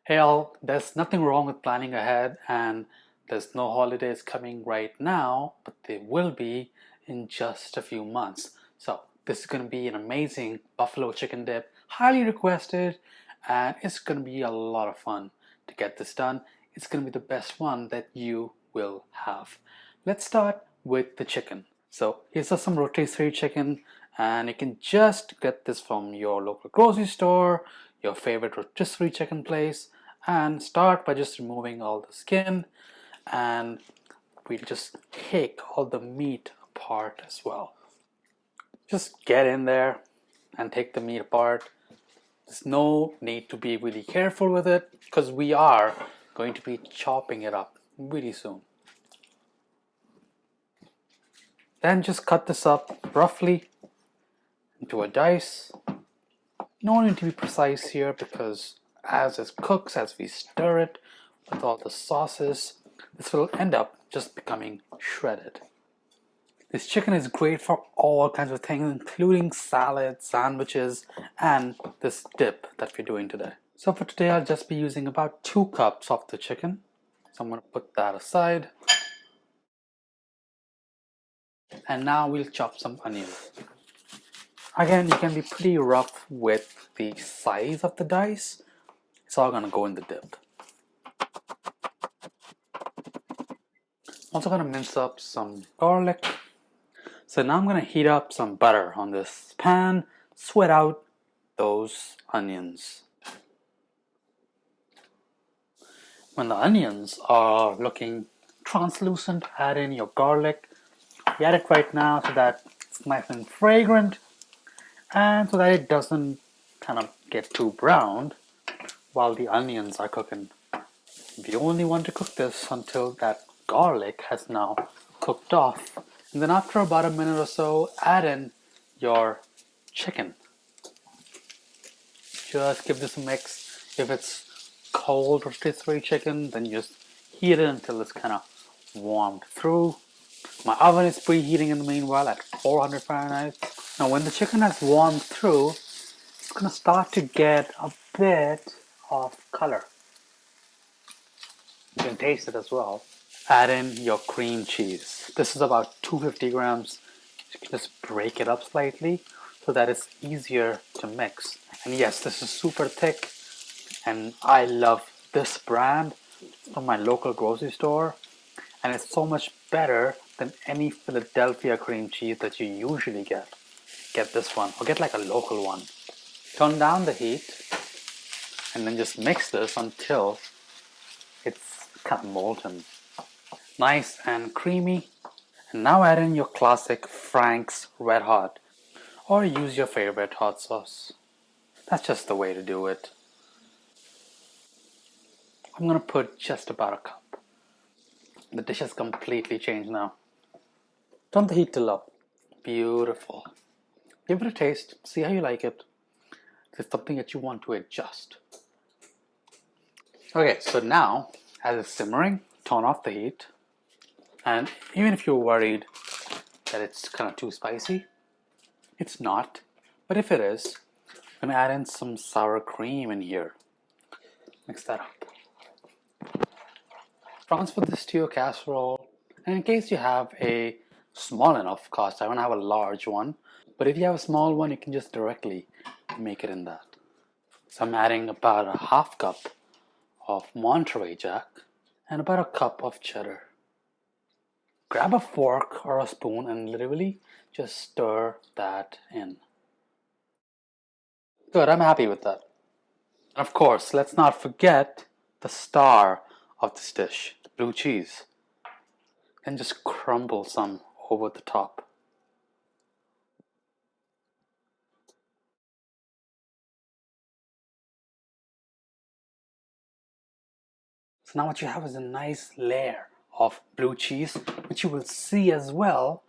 Hey all, there's nothing wrong with planning ahead, and there's no holidays coming right now, but they will be in just a few months. So this is going to be an amazing buffalo chicken dip, highly requested, and it's going to be a lot of fun to get this done. It's going to be the best one that you will have. Let's start with the chicken. So here's some rotisserie chicken, and you can just get this from your local grocery store, your favorite rotisserie chicken place, and start by just removing all the skin, and we'll just take all the meat apart as well. Just get in there and take the meat apart. There's no need to be really careful with it because we are going to be chopping it up really soon. Then just cut this up roughly into a dice. No need to be precise here because as it cooks, as we stir it with all the sauces, this will end up just becoming shredded. This chicken is great for all kinds of things, including salads, sandwiches, and this dip that we're doing today. So for today, I'll just be using about 2 cups of the chicken. So I'm going to put that aside. And now we'll chop some onions. Again, you can be pretty rough with the size of the dice. It's all going to go in the dip. Also going to mince up some garlic. So now I'm going to heat up some butter on this pan, sweat out those onions. When the onions are looking translucent, add in your garlic. You add it right now so that it's nice and fragrant, and so that it doesn't kind of get too browned while the onions are cooking. You only want to cook this until that garlic has now cooked off. And then after about a minute or so, add in your chicken. Just give this a mix. If it's cold rotisserie chicken, then just heat it until it's kind of warmed through. My oven is preheating in the meanwhile at 400 Fahrenheit. Now when the chicken has warmed through, it's going to start to get a bit of color. You can taste it as well. Add in your cream cheese. This is about 250 grams. You can just break it up slightly so that it's easier to mix. And yes, this is super thick, and I love this brand from my local grocery store, and it's so much better than any Philadelphia cream cheese that you usually get. Get this one, or get like a local one. Turn down the heat, and then just mix this until it's kind of molten. Nice and creamy. And now add in your classic Frank's Red Hot, or use your favorite hot sauce. That's just the way to do it. I'm gonna put just about a cup. The dish has completely changed now. Turn the heat to low. Beautiful. Give it a taste, see how you like it. If it's something that you want to adjust. Okay, so now, as it's simmering, turn off the heat. And even if you're worried that it's kind of too spicy, it's not. But if it is, I'm gonna add in some sour cream in here. Mix that up. Transfer this to your casserole. And in case you have a small enough cast iron, I have a large one. But if you have a small one, you can just directly make it in that. So I'm adding about a half cup of Monterey Jack and about a cup of cheddar. Grab a fork or a spoon and literally just stir that in. Good, I'm happy with that. And of course, let's not forget the star of this dish, the blue cheese. And just crumble some over the top. So now what you have is a nice layer of blue cheese, which you will see as well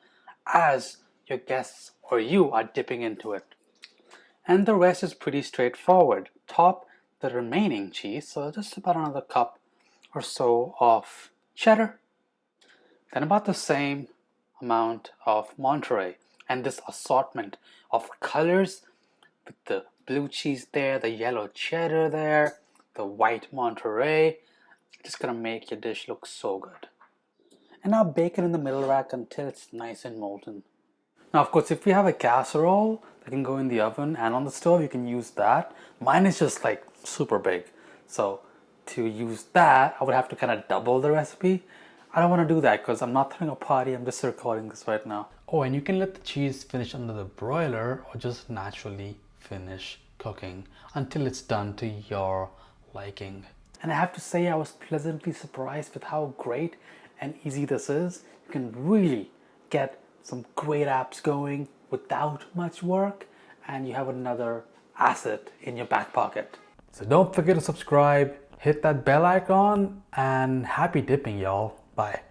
as your guests or you are dipping into it. And the rest is pretty straightforward. Top the remaining cheese, so just about another cup or so of cheddar, then about the same amount of Monterey, and this assortment of colors with the blue cheese there, the yellow cheddar there, the white Monterey. Just gonna make your dish look so good. And now bake it in the middle rack until it's nice and molten. Now, of course, if you have a casserole that can go in the oven and on the stove, you can use that. Mine is just like super big. So to use that, I would have to kind of double the recipe. I don't want to do that because I'm not throwing a party. I'm just recording this right now. Oh, and you can let the cheese finish under the broiler or just naturally finish cooking until it's done to your liking. And I have to say, I was pleasantly surprised with how great and easy this is. You can really get some great apps going without much work, and you have another asset in your back pocket. So don't forget to subscribe, hit that bell icon, and happy dipping, y'all. Bye.